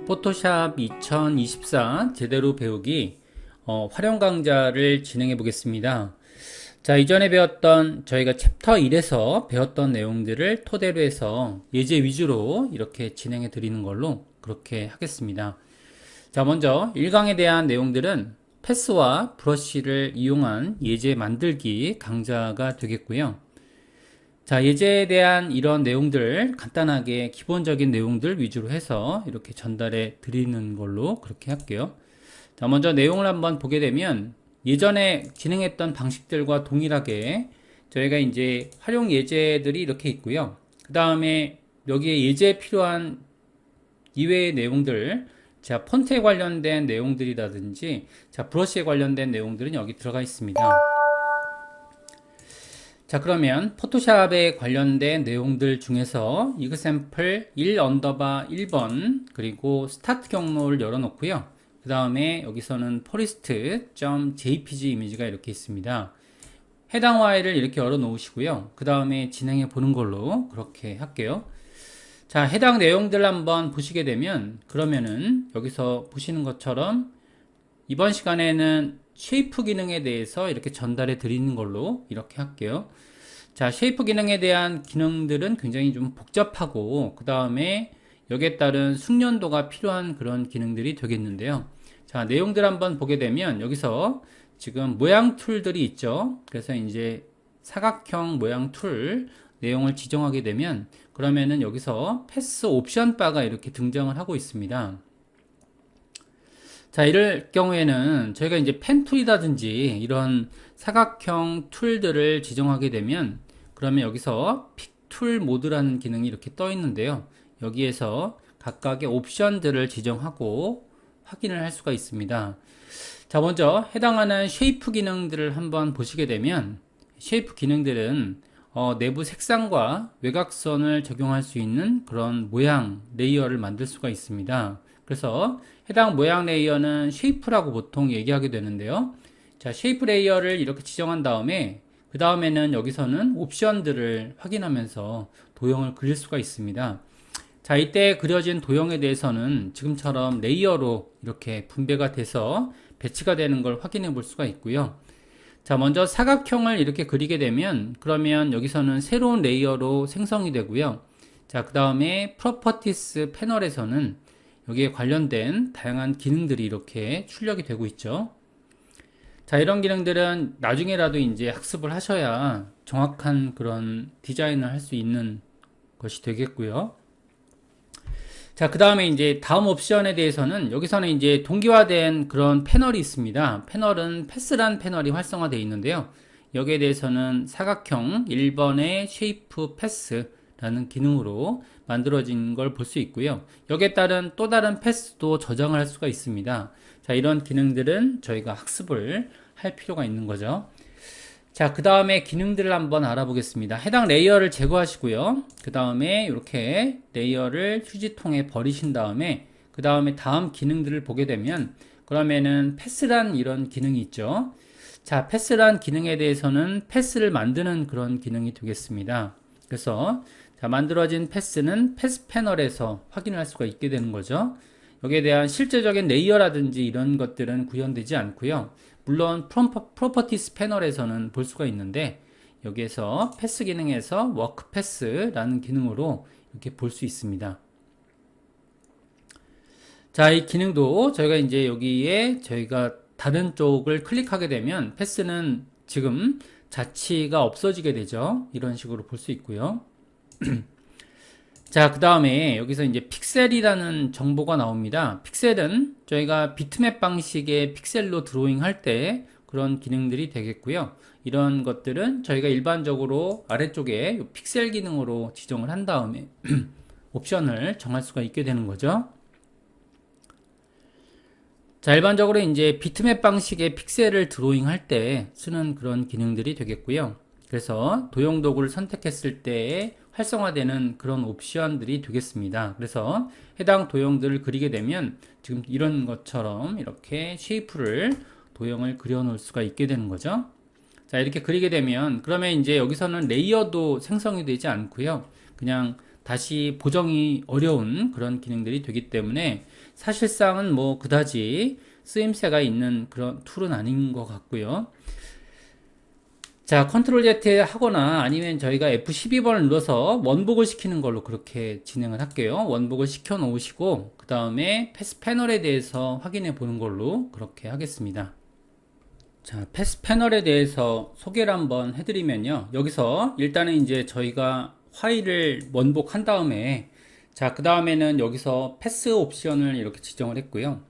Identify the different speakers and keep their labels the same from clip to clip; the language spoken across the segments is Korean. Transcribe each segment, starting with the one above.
Speaker 1: 포토샵 2024 제대로 배우기 활용 강좌를 진행해 보겠습니다. 자, 이전에 배웠던 저희가 챕터 1에서 배웠던 내용들을 토대로 해서 예제 위주로 이렇게 진행해 드리는 걸로 그렇게 하겠습니다. 자, 먼저 1강에 대한 내용들은 패스와 브러쉬를 이용한 예제 만들기 강좌가 되겠고요. 자, 예제에 대한 이런 내용들 간단하게 기본적인 내용들 위주로 해서 이렇게 전달해 드리는 걸로 그렇게 할게요. 자, 먼저 내용을 한번 보게 되면 예전에 진행했던 방식들과 동일하게 저희가 이제 활용 예제들이 이렇게 있고요. 그 다음에 여기에 예제에 필요한 이외의 내용들, 자, 폰트에 관련된 내용들이라든지 자, 브러쉬에 관련된 내용들은 여기 들어가 있습니다. 자, 그러면 포토샵에 관련된 내용들 중에서 example 1 언더바 1번 그리고 스타트 경로를 열어 놓고요. 그 다음에 여기서는 forest.jpg 이미지가 이렇게 있습니다. 해당 파일을 이렇게 열어 놓으시고요. 그 다음에 진행해 보는 걸로 그렇게 할게요. 자, 해당 내용들 한번 보시게 되면 그러면은 여기서 보시는 것처럼 이번 시간에는 쉐이프 기능에 대해서 이렇게 전달해 드리는 걸로 이렇게 할게요. 자, 쉐이프 기능에 대한 기능들은 굉장히 좀 복잡하고 그 다음에 여기에 따른 숙련도가 필요한 그런 기능들이 되겠는데요. 자, 내용들 한번 보게 되면 여기서 지금 모양 툴들이 있죠. 그래서 이제 사각형 모양 툴 내용을 지정하게 되면 그러면은 여기서 패스 옵션 바가 이렇게 등장을 하고 있습니다. 자, 이럴 경우에는 저희가 이제 펜 툴이라든지 이런 사각형 툴들을 지정하게 되면 그러면 여기서 픽 툴 모드라는 기능이 이렇게 떠 있는데요. 여기에서 각각의 옵션들을 지정하고 확인을 할 수가 있습니다. 자, 먼저 해당하는 쉐이프 기능들을 한번 보시게 되면 쉐이프 기능들은 내부 색상과 외곽선을 적용할 수 있는 그런 모양 레이어를 만들 수가 있습니다. 그래서 해당 모양 레이어는 쉐이프라고 보통 얘기하게 되는데요. 자, 쉐이프 레이어를 이렇게 지정한 다음에 그 다음에는 여기서는 옵션들을 확인하면서 도형을 그릴 수가 있습니다. 자, 이때 그려진 도형에 대해서는 지금처럼 레이어로 이렇게 분배가 돼서 배치가 되는 걸 확인해 볼 수가 있고요. 자, 먼저 사각형을 이렇게 그리게 되면 그러면 여기서는 새로운 레이어로 생성이 되고요. 자, 그 다음에 프로퍼티스 패널에서는 여기에 관련된 다양한 기능들이 이렇게 출력이 되고 있죠. 자, 이런 기능들은 나중에라도 이제 학습을 하셔야 정확한 그런 디자인을 할 수 있는 것이 되겠고요. 자, 그 다음에 이제 다음 옵션에 대해서는 여기서는 이제 동기화된 그런 패널이 있습니다. 패널은 패스란 패널이 활성화되어 있는데요. 여기에 대해서는 사각형 1번의 쉐이프 패스라는 기능으로 만들어진 걸 볼 수 있고요. 여기에 따른 또 다른 패스도 저장을 할 수가 있습니다. 자, 이런 기능들은 저희가 학습을 할 필요가 있는 거죠. 자, 그 다음에 기능들을 한번 알아보겠습니다. 해당 레이어를 제거하시고요. 그 다음에 이렇게 레이어를 휴지통에 버리신 다음에 그 다음에 다음 기능들을 보게 되면 그러면은 패스란 이런 기능이 있죠. 자, 패스란 기능에 대해서는 패스를 만드는 그런 기능이 되겠습니다. 그래서 자, 만들어진 패스는 패스 패널에서 확인할 수가 있게 되는 거죠. 여기에 대한 실제적인 레이어라든지 이런 것들은 구현되지 않고요. 물론 프로퍼티스 패널에서는 볼 수가 있는데 여기에서 패스 기능에서 워크 패스라는 기능으로 이렇게 볼 수 있습니다. 자, 이 기능도 저희가 이제 여기에 저희가 다른 쪽을 클릭하게 되면 패스는 지금 자치가 없어지게 되죠. 이런 식으로 볼 수 있고요. 자, 그 다음에 여기서 이제 픽셀이라는 정보가 나옵니다. 픽셀은 저희가 비트맵 방식의 픽셀로 드로잉 할 때 그런 기능들이 되겠고요. 이런 것들은 저희가 일반적으로 아래쪽에 픽셀 기능으로 지정을 한 다음에 옵션을 정할 수가 있게 되는 거죠. 자, 일반적으로 이제 비트맵 방식의 픽셀을 드로잉 할 때 쓰는 그런 기능들이 되겠고요. 그래서 도형 도구를 선택했을 때 활성화되는 그런 옵션들이 되겠습니다. 그래서 해당 도형들을 그리게 되면 지금 이런 것처럼 이렇게 쉐이프를 도형을 그려 놓을 수가 있게 되는 거죠. 자, 이렇게 그리게 되면 그러면 이제 여기서는 레이어도 생성이 되지 않고요. 그냥 다시 보정이 어려운 그런 기능들이 되기 때문에 사실상은 뭐 그다지 쓰임새가 있는 그런 툴은 아닌 것 같고요. 자, 컨트롤 Z 하거나 아니면 저희가 F12번을 눌러서 원복을 시키는 걸로 그렇게 진행을 할게요. 원복을 시켜 놓으시고 그 다음에 패스 패널에 대해서 확인해 보는 걸로 그렇게 하겠습니다. 자, 패스 패널에 대해서 소개를 한번 해드리면요. 여기서 일단은 이제 저희가 파일을 원복한 다음에 자, 그 다음에는 여기서 패스 옵션을 이렇게 지정을 했고요.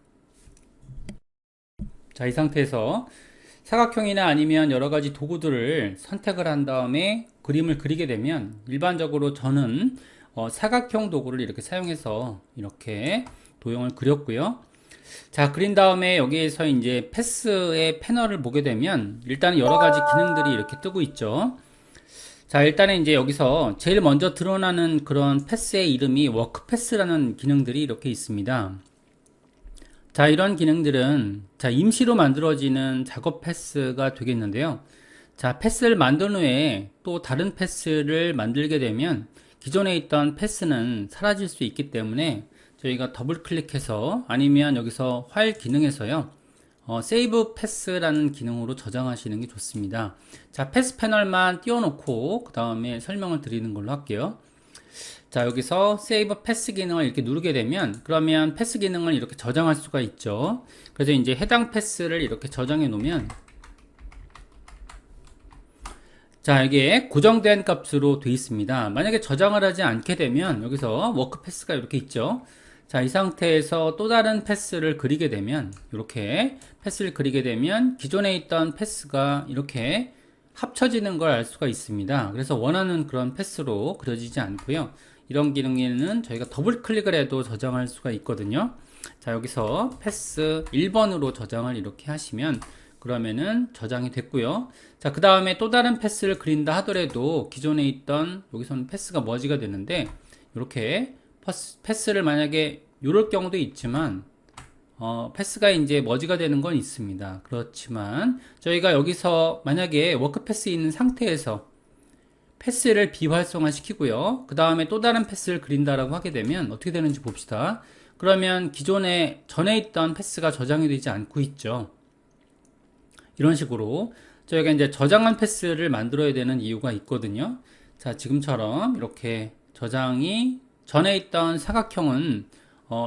Speaker 1: 자, 이 상태에서 사각형이나 아니면 여러 가지 도구들을 선택을 한 다음에 그림을 그리게 되면 일반적으로 저는 사각형 도구를 이렇게 사용해서 이렇게 도형을 그렸고요. 자, 그린 다음에 여기에서 이제 패스의 패널을 보게 되면 일단 여러 가지 기능들이 이렇게 뜨고 있죠. 자, 일단은 이제 여기서 제일 먼저 드러나는 그런 패스의 이름이 워크 패스라는 기능들이 이렇게 있습니다. 자, 이런 기능들은 자, 임시로 만들어지는 작업 패스가 되겠는데요. 자, 패스를 만든 후에 또 다른 패스를 만들게 되면 기존에 있던 패스는 사라질 수 있기 때문에 저희가 더블 클릭해서 아니면 여기서 파일 기능에서요. 세이브 패스라는 기능으로 저장하시는 게 좋습니다. 자, 패스 패널만 띄워놓고 그 다음에 설명을 드리는 걸로 할게요. 자, 여기서 세이브 패스 기능을 이렇게 누르게 되면 그러면 패스 기능을 이렇게 저장할 수가 있죠. 그래서 이제 해당 패스를 이렇게 저장해 놓으면 자, 이게 고정된 값으로 되어 있습니다. 만약에 저장을 하지 않게 되면 여기서 워크 패스가 이렇게 있죠. 자, 이 상태에서 또 다른 패스를 그리게 되면 이렇게 패스를 그리게 되면 기존에 있던 패스가 이렇게 합쳐지는 걸 알 수가 있습니다. 그래서 원하는 그런 패스로 그려지지 않고요. 이런 기능에는 저희가 더블 클릭을 해도 저장할 수가 있거든요. 자, 여기서 패스 1번으로 저장을 이렇게 하시면 그러면은 저장이 됐고요. 자, 그 다음에 또 다른 패스를 그린다 하더라도 기존에 있던 여기서는 패스가 머지가 되는데 이렇게 패스를 만약에 이럴 경우도 있지만 패스가 이제 머지가 되는 건 있습니다. 그렇지만 저희가 여기서 만약에 워크 패스 있는 상태에서 패스를 비활성화 시키고요. 그 다음에 또 다른 패스를 그린다라고 하게 되면 어떻게 되는지 봅시다. 그러면 기존에 전에 있던 패스가 저장이 되지 않고 있죠. 이런 식으로 저희가 이제 저장한 패스를 만들어야 되는 이유가 있거든요. 자, 지금처럼 이렇게 저장이 전에 있던 사각형은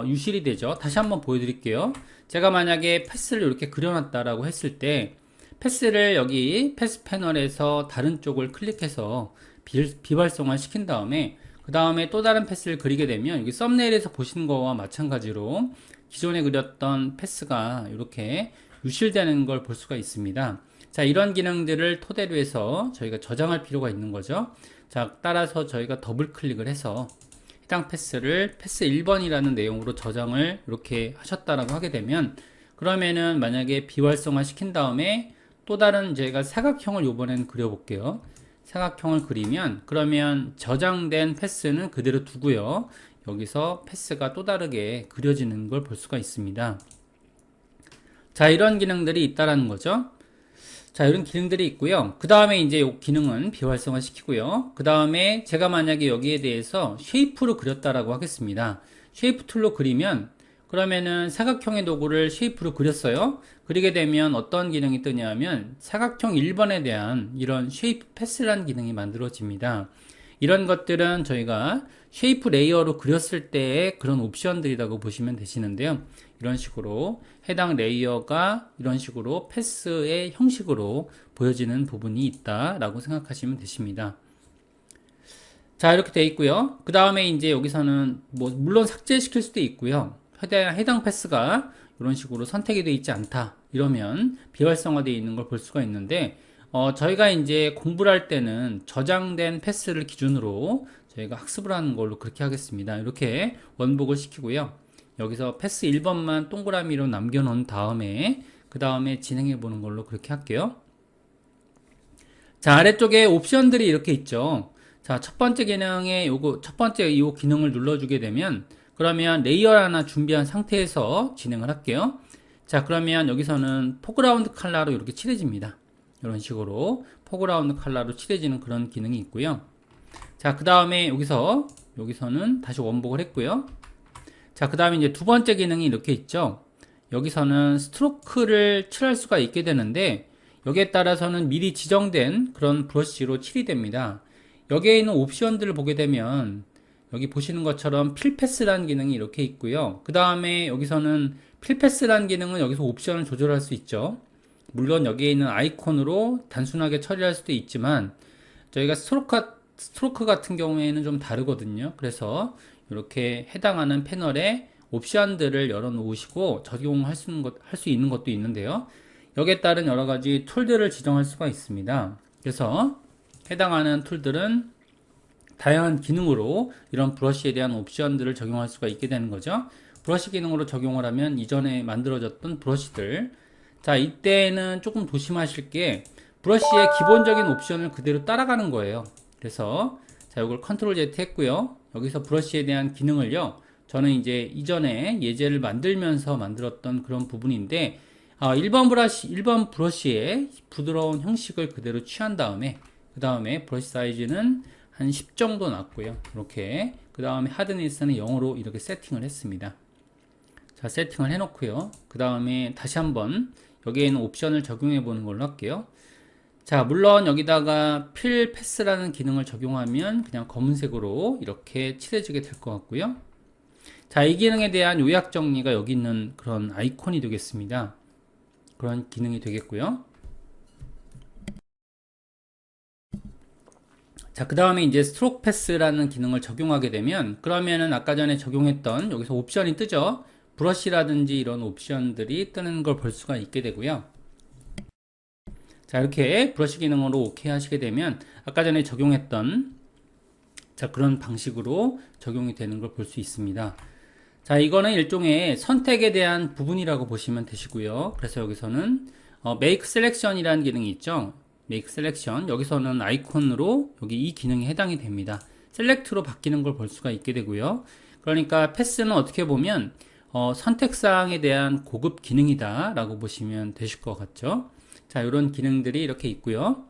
Speaker 1: 유실이 되죠. 다시 한번 보여드릴게요. 제가 만약에 패스를 이렇게 그려놨다라고 했을 때 패스를 여기 패스 패널에서 다른 쪽을 클릭해서 비활성화 시킨 다음에 그 다음에 또 다른 패스를 그리게 되면 여기 썸네일에서 보시는 거와 마찬가지로 기존에 그렸던 패스가 이렇게 유실되는 걸 볼 수가 있습니다. 자, 이런 기능들을 토대로 해서 저희가 저장할 필요가 있는 거죠. 자, 따라서 저희가 더블 클릭을 해서 해당 패스를 패스 1번이라는 내용으로 저장을 이렇게 하셨다라고 하게 되면 그러면은 만약에 비활성화 시킨 다음에 또 다른 저희가 사각형을 이번엔 그려볼게요. 사각형을 그리면 그러면 저장된 패스는 그대로 두고요. 여기서 패스가 또 다르게 그려지는 걸 볼 수가 있습니다. 자, 이런 기능들이 있다라는 거죠. 자, 이런 기능들이 있고요. 그 다음에 이제 이 기능은 비활성화 시키고요. 그 다음에 제가 만약에 여기에 대해서 쉐이프로 그렸다라고 하겠습니다. 쉐이프 툴로 그리면 그러면은 사각형의 도구를 쉐이프로 그렸어요. 그리게 되면 어떤 기능이 뜨냐면 사각형 1번에 대한 이런 쉐이프 패스라는 기능이 만들어집니다. 이런 것들은 저희가 쉐이프 레이어로 그렸을 때의 그런 옵션들이라고 보시면 되시는데요. 이런 식으로 해당 레이어가 이런 식으로 패스의 형식으로 보여지는 부분이 있다라고 생각하시면 되십니다. 자, 이렇게 되어 있고요. 그 다음에 이제 여기서는 뭐 물론 삭제시킬 수도 있고요. 해당 패스가 이런 식으로 선택이 되어 있지 않다 이러면 비활성화되어 있는 걸 볼 수가 있는데 저희가 이제 공부를 할 때는 저장된 패스를 기준으로 저희가 학습을 하는 걸로 그렇게 하겠습니다. 이렇게 원복을 시키고요. 여기서 패스 1번만 동그라미로 남겨놓은 다음에 그 다음에 진행해 보는 걸로 그렇게 할게요. 자, 아래쪽에 옵션들이 이렇게 있죠. 자, 첫 번째 기능에 첫 번째 이 기능을 눌러주게 되면 그러면 레이어 하나 준비한 상태에서 진행을 할게요. 자, 그러면 여기서는 포그라운드 컬러로 이렇게 칠해집니다. 이런 식으로 포그라운드 컬러로 칠해지는 그런 기능이 있고요. 자, 그 다음에 여기서 여기서는 다시 원복을 했고요. 자, 그 다음에 이제 두 번째 기능이 이렇게 있죠. 여기서는 스트로크를 칠할 수가 있게 되는데, 여기에 따라서는 미리 지정된 그런 브러쉬로 칠이 됩니다. 여기에 있는 옵션들을 보게 되면 여기 보시는 것처럼 필패스라는 기능이 이렇게 있고요. 그 다음에 여기서는 필패스라는 기능은 여기서 옵션을 조절할 수 있죠. 물론 여기에 있는 아이콘으로 단순하게 처리할 수도 있지만 저희가 스트로크 같은 경우에는 좀 다르거든요. 그래서 이렇게 해당하는 패널에 옵션들을 열어 놓으시고 적용할 수 있는 것도 있는데요. 여기에 따른 여러 가지 툴들을 지정할 수가 있습니다. 그래서 해당하는 툴들은 다양한 기능으로 이런 브러쉬에 대한 옵션들을 적용할 수가 있게 되는 거죠. 브러쉬 기능으로 적용을 하면 이전에 만들어졌던 브러쉬들, 자, 이때는 조금 조심하실 게 브러쉬의 기본적인 옵션을 그대로 따라가는 거예요. 그래서 자, 이걸 컨트롤 Z 했고요. 여기서 브러쉬에 대한 기능을요, 저는 이제 이전에 예제를 만들면서 만들었던 그런 부분인데, 일반 브러쉬의 부드러운 형식을 그대로 취한 다음에, 그 다음에 브러쉬 사이즈는 한 10 정도 놨고요. 이렇게. 그 다음에 하드니스는 0으로 이렇게 세팅을 했습니다. 자, 세팅을 해놓고요. 그 다음에 다시 한번 여기에 있는 옵션을 적용해 보는 걸로 할게요. 자, 물론 여기다가 필 패스라는 기능을 적용하면 그냥 검은색으로 이렇게 칠해지게 될 것 같고요. 자, 이 기능에 대한 요약 정리가 여기 있는 그런 아이콘이 되겠습니다. 그런 기능이 되겠고요. 자, 그 다음에 이제 스트로크 패스라는 기능을 적용하게 되면, 그러면은 아까 전에 적용했던 여기서 옵션이 뜨죠. 브러쉬라든지 이런 옵션들이 뜨는 걸 볼 수가 있게 되고요. 자, 이렇게 브러쉬 기능으로 오케이 하시게 되면 아까 전에 적용했던 자, 그런 방식으로 적용이 되는 걸 볼 수 있습니다. 자, 이거는 일종의 선택에 대한 부분이라고 보시면 되시고요. 그래서 여기서는 Make Selection이라는 기능이 있죠. Make Selection, 여기서는 아이콘으로 여기 이 기능이 해당이 됩니다. 셀렉트로 바뀌는 걸 볼 수가 있게 되고요. 그러니까 패스는 어떻게 보면 선택사항에 대한 고급 기능이다 라고 보시면 되실 것 같죠. 자, 이런 기능들이 이렇게 있고요.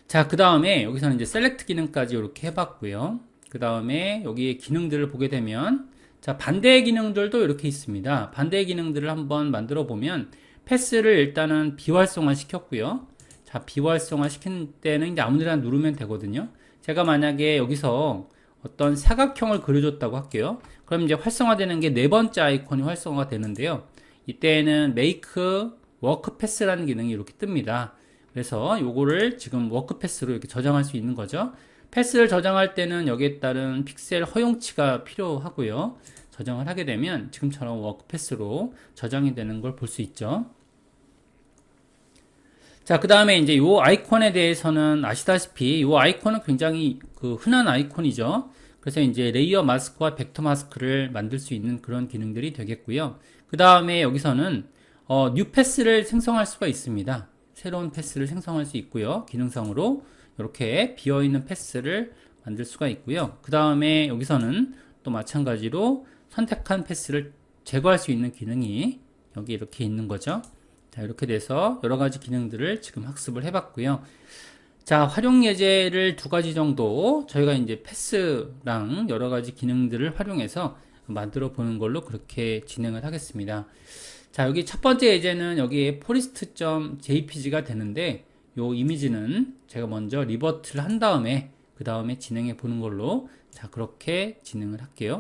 Speaker 1: 자, 그 다음에 여기서는 이제 셀렉트 기능까지 이렇게 해봤고요. 그 다음에 여기에 기능들을 보게 되면, 자, 반대의 기능들도 이렇게 있습니다. 반대의 기능들을 한번 만들어 보면, 패스를 일단은 비활성화 시켰고요. 자, 비활성화 시킨 때는 이제 아무데나 누르면 되거든요. 제가 만약에 여기서 어떤 사각형을 그려줬다고 할게요. 그럼 이제 활성화되는 게 네 번째 아이콘이 활성화가 되는데요. 이때는 Make Work Pass라는 기능이 이렇게 뜹니다. 그래서 요거를 지금 워크 패스로 이렇게 저장할 수 있는 거죠. 패스를 저장할 때는 여기에 따른 픽셀 허용치가 필요하고요. 저장을 하게 되면 지금처럼 워크 패스로 저장이 되는 걸 볼 수 있죠. 자, 그 다음에 이제 요 아이콘에 대해서는 아시다시피 요 아이콘은 굉장히 흔한 아이콘이죠. 그래서 이제 레이어 마스크와 벡터 마스크를 만들 수 있는 그런 기능들이 되겠고요. 그 다음에 여기서는 뉴 패스를 생성할 수가 있습니다. 새로운 패스를 생성할 수 있고요. 기능상으로 이렇게 비어있는 패스를 만들 수가 있고요. 그 다음에 여기서는 또 마찬가지로 선택한 패스를 제거할 수 있는 기능이 여기 이렇게 있는 거죠. 자, 이렇게 돼서 여러 가지 기능들을 지금 학습을 해봤고요. 자, 활용 예제를 두 가지 정도 저희가 이제 패스랑 여러 가지 기능들을 활용해서 만들어 보는 걸로 그렇게 진행을 하겠습니다. 자, 여기 첫 번째 예제는 여기에 forest.jpg가 되는데, 요 이미지는 제가 먼저 리버트를 한 다음에 그 다음에 진행해 보는 걸로, 자, 그렇게 진행을 할게요.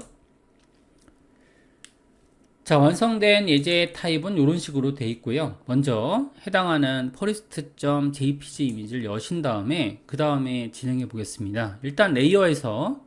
Speaker 1: 자, 완성된 예제 타입은 이런 식으로 되어 있고요. 먼저 해당하는 forest.jpg 이미지를 여신 다음에 그 다음에 진행해 보겠습니다. 일단 레이어에서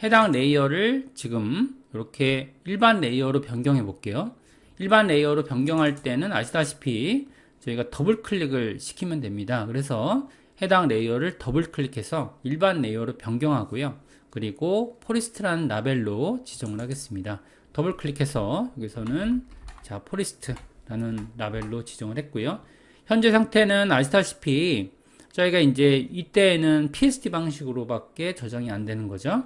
Speaker 1: 해당 레이어를 지금 이렇게 일반 레이어로 변경해 볼게요. 일반 레이어로 변경할 때는 아시다시피 저희가 더블 클릭을 시키면 됩니다. 그래서 해당 레이어를 더블 클릭해서 일반 레이어로 변경하고요. 그리고 포리스트라는 라벨로 지정을 하겠습니다. 더블 클릭해서 여기서는 자, 포리스트라는 라벨로 지정을 했고요. 현재 상태는 아시다시피 저희가 이제 이때에는 PSD 방식으로밖에 저장이 안 되는 거죠.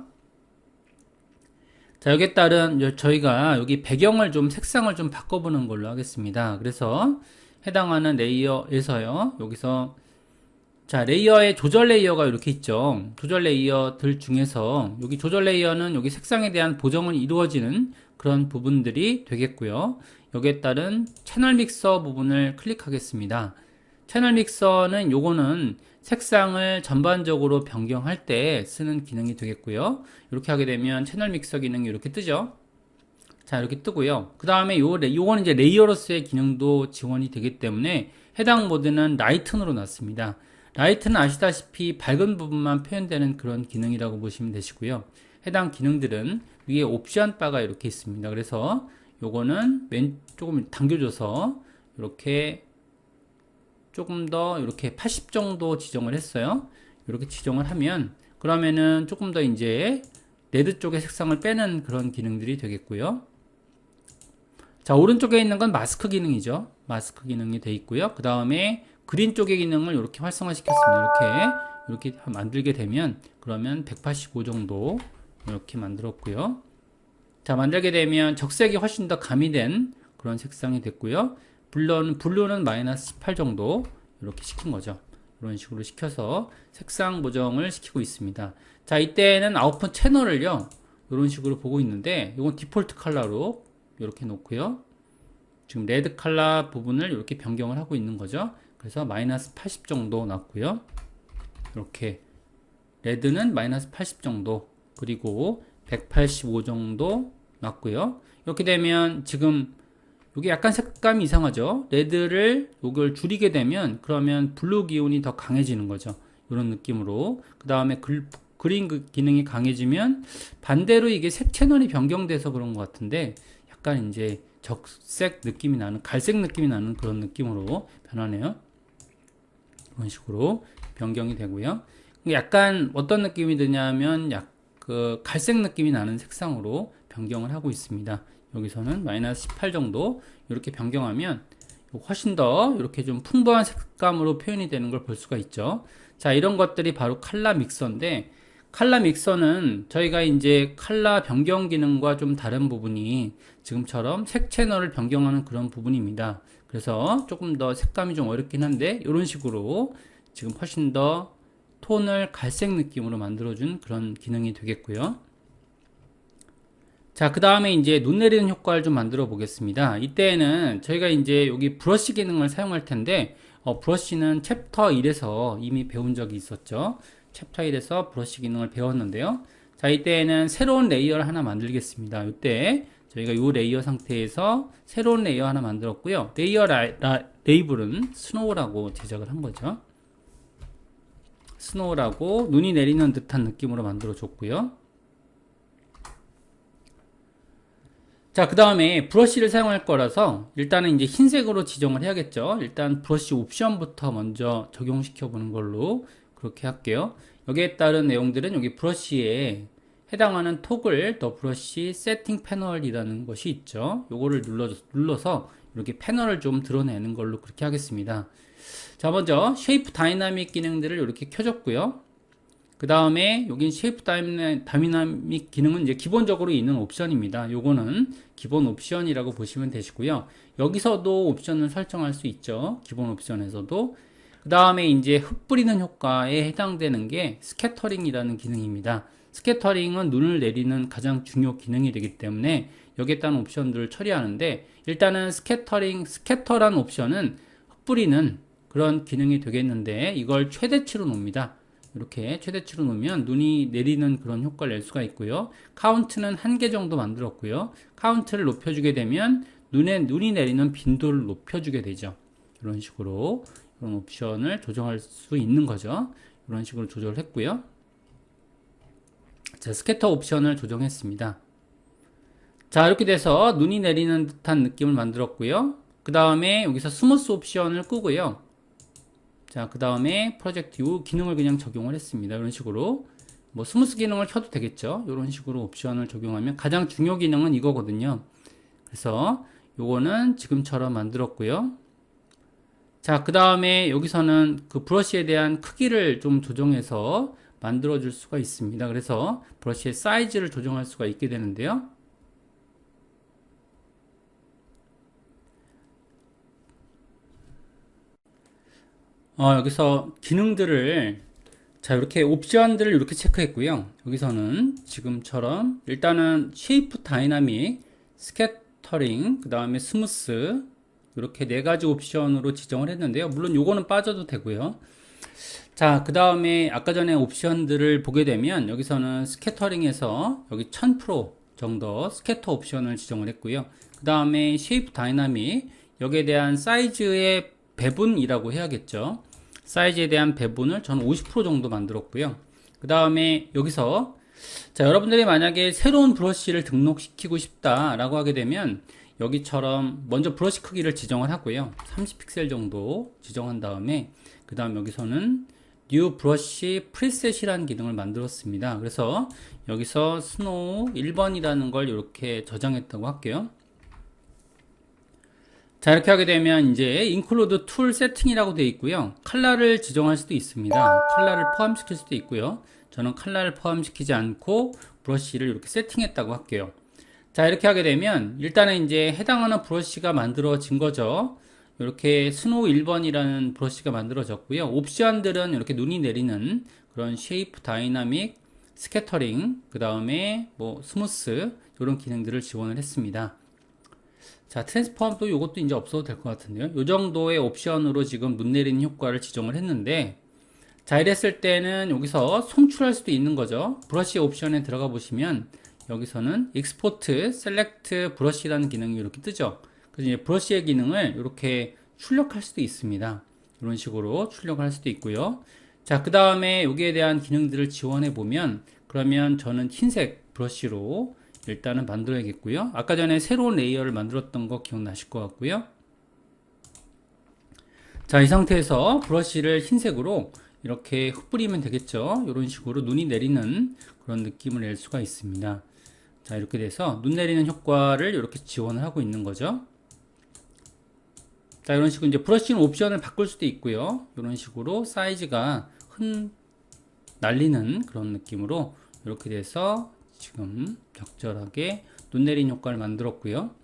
Speaker 1: 자, 여기에 따른 저희가 여기 배경을 좀 색상을 좀 바꿔보는 걸로 하겠습니다. 그래서 해당하는 레이어에서요, 여기서 자, 레이어의 조절 레이어가 이렇게 있죠. 조절 레이어들 중에서 여기 조절 레이어는 여기 색상에 대한 보정을 이루어지는 그런 부분들이 되겠고요. 여기에 따른 채널 믹서 부분을 클릭하겠습니다. 채널 믹서는 요거는 색상을 전반적으로 변경할 때 쓰는 기능이 되겠고요. 이렇게 하게 되면 채널 믹서 기능이 이렇게 뜨죠. 자, 이렇게 뜨고요. 그 다음에 요거는 이제 레이어로스의 기능도 지원이 되기 때문에 해당 모드는 라이튼으로 놨습니다. 라이트는 아시다시피 밝은 부분만 표현되는 그런 기능이라고 보시면 되시고요. 해당 기능들은 위에 옵션 바가 이렇게 있습니다. 그래서 요거는 조금 당겨줘서 이렇게 조금 더 이렇게 80 정도 지정을 했어요. 이렇게 지정을 하면 그러면은 조금 더 이제 레드 쪽의 색상을 빼는 그런 기능들이 되겠고요. 자, 오른쪽에 있는 건 마스크 기능이죠. 마스크 기능이 되어 있고요. 그 다음에 그린 쪽의 기능을 이렇게 활성화 시켰습니다. 이렇게 만들게 되면 그러면 185 정도 이렇게 만들었고요. 자, 만들게 되면 적색이 훨씬 더 가미된 그런 색상이 됐고요. 블루는 마이너스 18 정도 이렇게 시킨 거죠. 이런 식으로 시켜서 색상 보정을 시키고 있습니다. 자, 이때는 아웃풋 채널을요, 이런 식으로 보고 있는데, 이건 디폴트 컬러로 이렇게 놓고요. 지금 레드 컬러 부분을 이렇게 변경을 하고 있는 거죠. 그래서 마이너스 80 정도 놨고요. 이렇게 레드는 마이너스 80 정도, 그리고 185 정도 놨고요. 이렇게 되면 지금 이게 약간 색감이 이상하죠. 레드를 이걸 줄이게 되면 그러면 블루 기운이 더 강해지는 거죠. 이런 느낌으로. 그 다음에 그린 기능이 강해지면 반대로 이게 색 채널이 변경돼서 그런 것 같은데 약간 이제 적색 느낌이 나는, 갈색 느낌이 나는 그런 느낌으로 변하네요. 이런 식으로 변경이 되고요. 약간 어떤 느낌이 드냐면 그 갈색 느낌이 나는 색상으로 변경을 하고 있습니다. 여기서는 마이너스 18 정도 이렇게 변경하면 훨씬 더 이렇게 좀 풍부한 색감으로 표현이 되는 걸 볼 수가 있죠. 자, 이런 것들이 바로 컬러 믹서인데, 컬러 믹서는 저희가 이제 컬러 변경 기능과 좀 다른 부분이 지금처럼 색 채널을 변경하는 그런 부분입니다. 그래서 조금 더 색감이 좀 어렵긴 한데 이런 식으로 지금 훨씬 더 톤을 갈색 느낌으로 만들어준 그런 기능이 되겠고요. 자, 그 다음에 이제 눈 내리는 효과를 좀 만들어 보겠습니다. 이때에는 저희가 이제 여기 브러쉬 기능을 사용할 텐데, 브러쉬는 챕터 1에서 이미 배운 적이 있었죠. 챕터 1에서 브러쉬 기능을 배웠는데요. 자, 이때에는 새로운 레이어를 하나 만들겠습니다. 이때 저희가 이 레이어 상태에서 새로운 레이어 하나 만들었고요. 레이어 레이블은 스노우라고 제작을 한 거죠. 스노우라고 눈이 내리는 듯한 느낌으로 만들어 줬고요. 자, 그 다음에 브러쉬를 사용할 거라서 일단은 이제 흰색으로 지정을 해야겠죠. 일단 브러쉬 옵션부터 먼저 적용시켜 보는 걸로 그렇게 할게요. 여기에 따른 내용들은 여기 브러쉬에 해당하는 토글 더 브러쉬 세팅 패널이라는 것이 있죠. 요거를 눌러서 이렇게 패널을 좀 드러내는 걸로 그렇게 하겠습니다. 자, 먼저 쉐이프 다이나믹 기능들을 이렇게 켜줬고요. 그 다음에 여긴 쉐이프 다이나믹 기능은 이제 기본적으로 있는 옵션입니다. 요거는 기본 옵션이라고 보시면 되시고요. 여기서도 옵션을 설정할 수 있죠. 기본 옵션에서도. 그 다음에 이제 흩뿌리는 효과에 해당되는 게 스캐터링이라는 기능입니다. 스캐터링은 눈을 내리는 가장 중요 기능이 되기 때문에 여기에 따른 옵션들을 처리하는데, 일단은 스캐터란 옵션은 흩뿌리는 그런 기능이 되겠는데, 이걸 최대치로 놓습니다. 이렇게 최대치로 놓으면 눈이 내리는 그런 효과를 낼 수가 있고요. 카운트는 1개 정도 만들었고요. 카운트를 높여주게 되면 눈이 내리는 빈도를 높여주게 되죠. 이런 식으로 이런 옵션을 조정할 수 있는 거죠. 이런 식으로 조절을 했고요. 자, 스캐터 옵션을 조정했습니다. 자, 이렇게 돼서 눈이 내리는 듯한 느낌을 만들었고요. 그 다음에 여기서 스무스 옵션을 끄고요. 자, 그 다음에 프로젝트 이 기능을 그냥 적용을 했습니다. 이런 식으로 뭐 스무스 기능을 켜도 되겠죠. 이런 식으로 옵션을 적용하면 가장 중요 기능은 이거거든요. 그래서 요거는 지금처럼 만들었고요. 자, 그 다음에 여기서는 그 브러쉬에 대한 크기를 좀 조정해서 만들어 줄 수가 있습니다. 그래서 브러쉬의 사이즈를 조정할 수가 있게 되는데요. 여기서 기능들을 자 이렇게 옵션들을 이렇게 체크했고요. 여기서는 지금처럼 일단은 쉐이프 다이나믹, 스캐터링, 그 다음에 스무스 이렇게 네 가지 옵션으로 지정을 했는데요. 물론 요거는 빠져도 되고요. 자, 그 다음에 아까 전에 옵션들을 보게 되면 여기서는 스캐터링에서 여기 1000% 정도 스캐터 옵션을 지정을 했고요. 그 다음에 쉐이프 다이나믹 여기에 대한 사이즈의 배분이라고 해야겠죠. 사이즈에 대한 배분을 저는 50% 정도 만들었고요. 그 다음에 여기서 자 여러분들이 만약에 새로운 브러쉬를 등록시키고 싶다라고 하게 되면 여기처럼 먼저 브러쉬 크기를 지정을 하고요. 30픽셀 정도 지정한 다음에 그 다음 여기서는 New Brush Preset이라는 기능을 만들었습니다. 그래서 여기서 스노우 1번이라는 걸 이렇게 저장했다고 할게요. 자 이렇게 하게 되면 이제 Include Tool Setting이라고 되어 있고요. 컬러를 지정할 수도 있습니다. 컬러를 포함시킬 수도 있고요. 저는 컬러를 포함시키지 않고 브러쉬를 이렇게 세팅했다고 할게요. 자 이렇게 하게 되면 일단은 이제 해당하는 브러쉬가 만들어진 거죠. 이렇게 스노우 1번이라는 브러쉬가 만들어졌고요. 옵션들은 이렇게 눈이 내리는 그런 쉐이프 다이나믹, 스캐터링, 그 다음에 뭐 스무스 이런 기능들을 지원을 했습니다. 자 트랜스폼도 이것도 이제 없어도 될 것 같은데요. 이 정도의 옵션으로 지금 눈 내리는 효과를 지정을 했는데 자 이랬을 때는 여기서 송출할 수도 있는 거죠. 브러쉬 옵션에 들어가 보시면 여기서는 익스포트 셀렉트 브러쉬라는 기능이 이렇게 뜨죠. 그래서 이제 브러쉬의 기능을 이렇게 출력할 수도 있습니다. 이런 식으로 출력을 할 수도 있고요. 자, 그 다음에 여기에 대한 기능들을 지원해 보면 그러면 저는 흰색 브러쉬로 일단은 만들어야겠고요. 아까 전에 새로운 레이어를 만들었던 거 기억나실 것 같고요. 자, 이 상태에서 브러쉬를 흰색으로 이렇게 흩뿌리면 되겠죠. 이런 식으로 눈이 내리는 그런 느낌을 낼 수가 있습니다. 자, 이렇게 돼서 눈 내리는 효과를 이렇게 지원을 하고 있는 거죠. 자, 이런 식으로 이제 브러쉬는 옵션을 바꿀 수도 있고요. 이런 식으로 사이즈가 날리는 그런 느낌으로 이렇게 돼서 지금 적절하게 눈 내리는 효과를 만들었고요.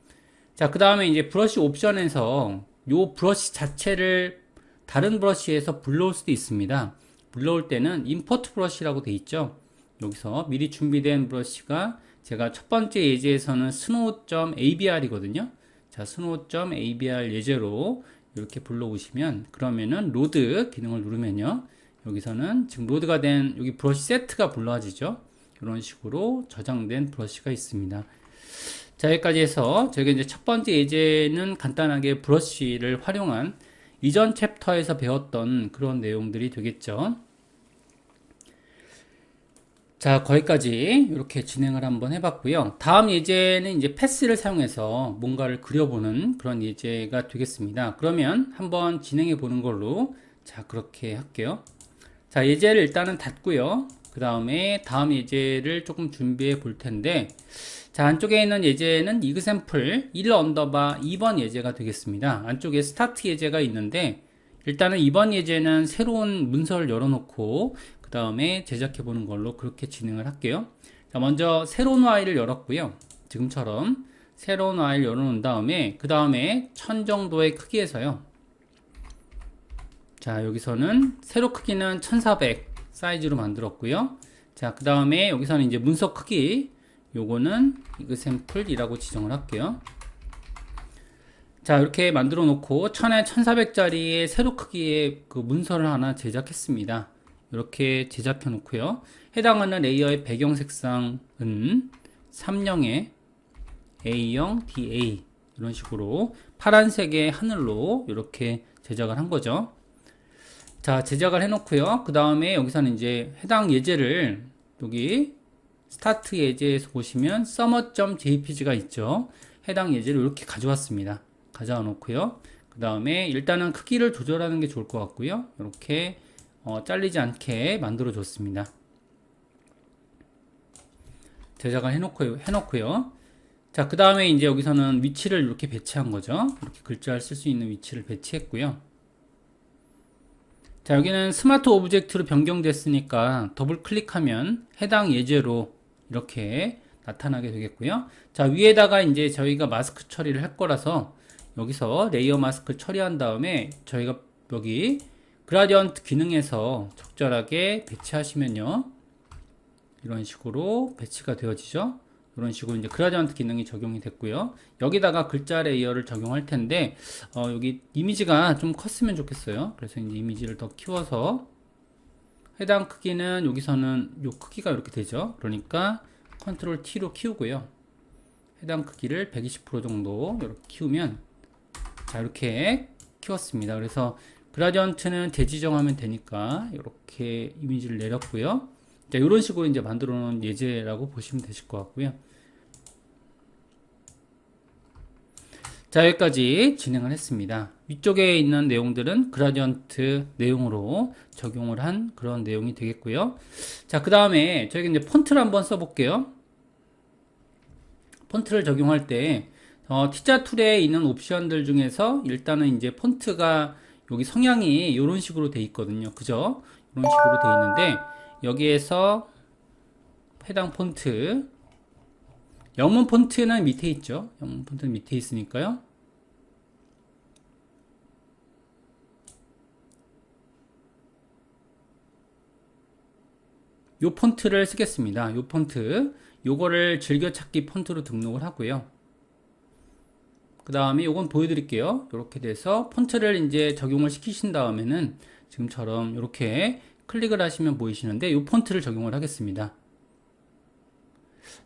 Speaker 1: 자, 그 다음에 이제 브러쉬 옵션에서 요 브러쉬 자체를 다른 브러쉬에서 불러올 수도 있습니다. 불러올 때는 임포트 브러쉬라고 돼 있죠. 여기서 미리 준비된 브러쉬가 제가 첫 번째 예제에서는 snow.abr이거든요. 자, snow.abr 예제로 이렇게 불러오시면 그러면은 로드 기능을 누르면요. 여기서는 지금 로드가 된 여기 브러쉬 세트가 불러지죠. 이런 식으로 저장된 브러쉬가 있습니다. 자, 여기까지 해서 저희가 이제 첫 번째 예제는 간단하게 브러쉬를 활용한 이전 챕터에서 배웠던 그런 내용들이 되겠죠. 자, 거기까지 이렇게 진행을 한번 해봤고요. 다음 예제는 이제 패스를 사용해서 뭔가를 그려보는 그런 예제가 되겠습니다. 그러면 한번 진행해 보는 걸로 자, 그렇게 할게요. 자, 예제를 일단은 닫고요. 그 다음에 다음 예제를 조금 준비해 볼 텐데 자, 안쪽에 있는 예제는 example 1 언더바 2번 예제가 되겠습니다. 안쪽에 스타트 예제가 있는데 일단은 이번 예제는 새로운 문서를 열어놓고 그 다음에 제작해 보는 걸로 그렇게 진행을 할게요. 자, 먼저 새로운 파일을 열었고요. 지금처럼 새로운 파일 열어놓은 다음에 그 다음에 1000 정도의 크기에서요. 자, 여기서는 세로 크기는 1400 사이즈로 만들었고요. 자, 그 다음에 여기서는 이제 문서 크기 요거는 example이라고 지정을 할게요. 자, 이렇게 만들어 놓고 1000에 1400짜리의 세로 크기의 그 문서를 하나 제작했습니다. 이렇게 제작해 놓고요. 해당하는 레이어의 배경 색상은 30의 A0 DA 이런 식으로 파란색의 하늘로 이렇게 제작을 한 거죠. 자, 제작을 해 놓고요. 그 다음에 여기서는 이제 해당 예제를 여기 스타트 예제에서 보시면 summer.jpg가 있죠. 해당 예제를 이렇게 가져왔습니다. 가져와 놓고요. 그 다음에 일단은 크기를 조절하는 게 좋을 것 같고요. 이렇게 잘리지 않게 만들어 줬습니다. 제작을 해놓고요. 자, 그 다음에 이제 여기서는 위치를 이렇게 배치한 거죠. 이렇게 글자를 쓸 수 있는 위치를 배치했고요. 자, 여기는 스마트 오브젝트로 변경됐으니까 더블 클릭하면 해당 예제로 이렇게 나타나게 되겠고요. 자, 위에다가 이제 저희가 마스크 처리를 할 거라서 여기서 레이어 마스크 처리한 다음에 저희가 여기 그라디언트 기능에서 적절하게 배치하시면요. 이런 식으로 배치가 되어지죠. 이런 식으로 이제 그라디언트 기능이 적용이 됐고요. 여기다가 글자 레이어를 적용할 텐데, 여기 이미지가 좀 컸으면 좋겠어요. 그래서 이제 이미지를 더 키워서 해당 크기는 여기서는 요 크기가 이렇게 되죠. 그러니까 컨트롤 T로 키우고요. 해당 크기를 120% 정도 이렇게 키우면, 자, 이렇게 키웠습니다. 그래서 그라디언트는 대지정하면 되니까 이렇게 이미지를 내렸고요. 자, 이런 식으로 이제 만들어 놓은 예제라고 보시면 되실 것 같고요. 자, 여기까지 진행을 했습니다. 위쪽에 있는 내용들은 그라디언트 내용으로 적용을 한 그런 내용이 되겠고요. 자, 그 다음에 저희가 이제 폰트를 한번 써볼게요. 폰트를 적용할 때 T자 툴에 있는 옵션들 중에서 일단은 이제 폰트가 여기 성향이 이런 식으로 돼 있거든요. 그죠? 이런 식으로 돼 있는데 여기에서 해당 폰트, 영문 폰트는 밑에 있죠. 영문 폰트는 밑에 있으니까요. 요 폰트를 쓰겠습니다. 요 폰트, 요거를 즐겨찾기 폰트로 등록을 하고요. 그 다음에 요건 보여드릴게요. 이렇게 돼서 폰트를 이제 적용을 시키신 다음에는 지금처럼 이렇게 클릭을 하시면 보이시는데 요 폰트를 적용을 하겠습니다.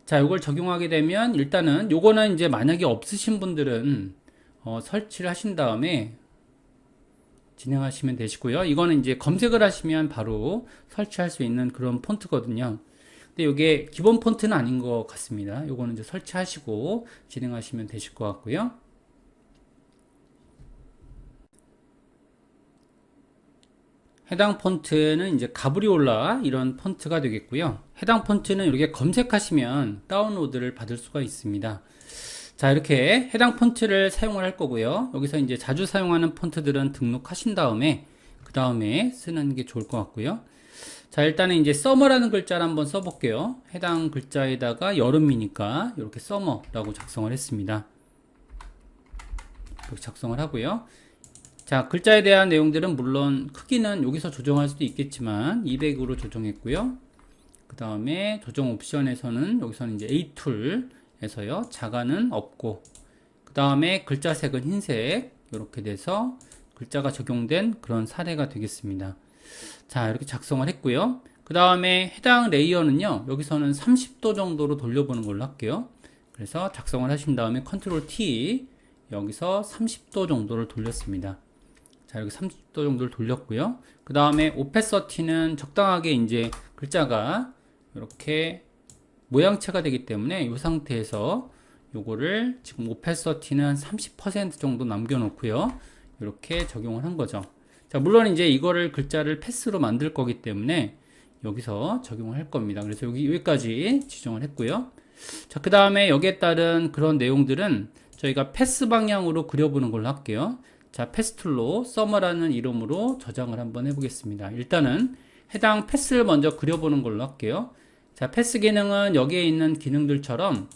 Speaker 1: 자, 요걸 적용하게 되면 일단은 요거는 이제 만약에 없으신 분들은 설치를 하신 다음에 진행하시면 되시고요. 이거는 이제 검색을 하시면 바로 설치할 수 있는 그런 폰트거든요. 근데 이게 기본 폰트는 아닌 것 같습니다. 요거는 이제 설치하시고 진행하시면 되실 것 같고요. 해당 폰트는 이제 가브리올라 이런 폰트가 되겠고요. 해당 폰트는 이렇게 검색하시면 다운로드를 받을 수가 있습니다. 자, 이렇게 해당 폰트를 사용을 할 거고요. 여기서 이제 자주 사용하는 폰트들은 등록하신 다음에 그 다음에 쓰는 게 좋을 것 같고요. 자, 일단은 이제 서머라는 글자를 한번 써볼게요. 해당 글자에다가 여름이니까 이렇게 서머라고 작성을 했습니다. 이렇게 작성을 하고요. 자, 글자에 대한 내용들은 물론 크기는 여기서 조정할 수도 있겠지만 200으로 조정했고요. 그 다음에 조정 옵션에서는 여기서는 이제 A툴에서요. 자가는 없고, 그 다음에 글자 색은 흰색, 이렇게 돼서 글자가 적용된 그런 사례가 되겠습니다. 자, 이렇게 작성을 했고요. 그 다음에 해당 레이어는요. 여기서는 30도 정도로 돌려보는 걸로 할게요. 그래서 작성을 하신 다음에 컨트롤 T, 여기서 30도 정도를 돌렸습니다. 자, 이렇게 30도 정도를 돌렸고요. 그 다음에 오페서티는 적당하게 이제 글자가 이렇게 모양체가 되기 때문에 이 상태에서 요거를 지금 오페서티는 30% 정도 남겨놓고요. 이렇게 적용을 한 거죠. 자, 물론 이제 이거를 글자를 패스로 만들 거기 때문에 여기서 적용을 할 겁니다. 그래서 여기까지 지정을 했고요. 자, 그 다음에 여기에 따른 그런 내용들은 저희가 패스 방향으로 그려보는 걸로 할게요. 자, 패스 툴로 서머라는 이름으로 저장을 한번 해보겠습니다. 일단은 해당 패스를 먼저 그려보는 걸로 할게요. 자, 패스 기능은 여기에 있는 기능들처럼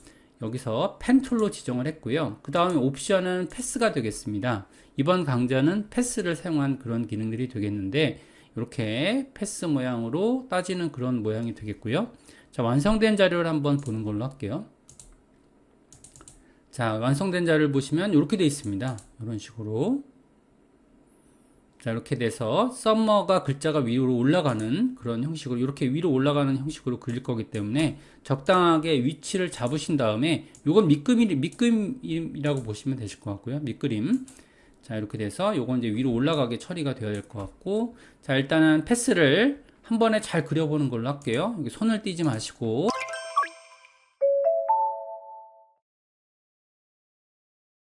Speaker 1: 여기서 펜 툴로 지정을 했고요. 그 다음에 옵션은 패스가 되겠습니다. 이번 강좌는 패스를 사용한 그런 기능들이 되겠는데 이렇게 패스 모양으로 따지는 그런 모양이 되겠고요. 자, 완성된 자료를 한번 보는 걸로 할게요. 자, 완성된 자료를 보시면 이렇게 되어 있습니다. 이런 식으로. 자, 이렇게 돼서 썸머가 글자가 위로 올라가는 그런 형식으로, 이렇게 위로 올라가는 형식으로 그릴 거기 때문에 적당하게 위치를 잡으신 다음에 요건 밑그림이라고 보시면 되실 것 같고요. 밑그림. 자, 이렇게 돼서 요건 이제 위로 올라가게 처리가 되어야 될 것 같고, 자, 일단은 패스를 한 번에 잘 그려보는 걸로 할게요. 여기 손을 띄지 마시고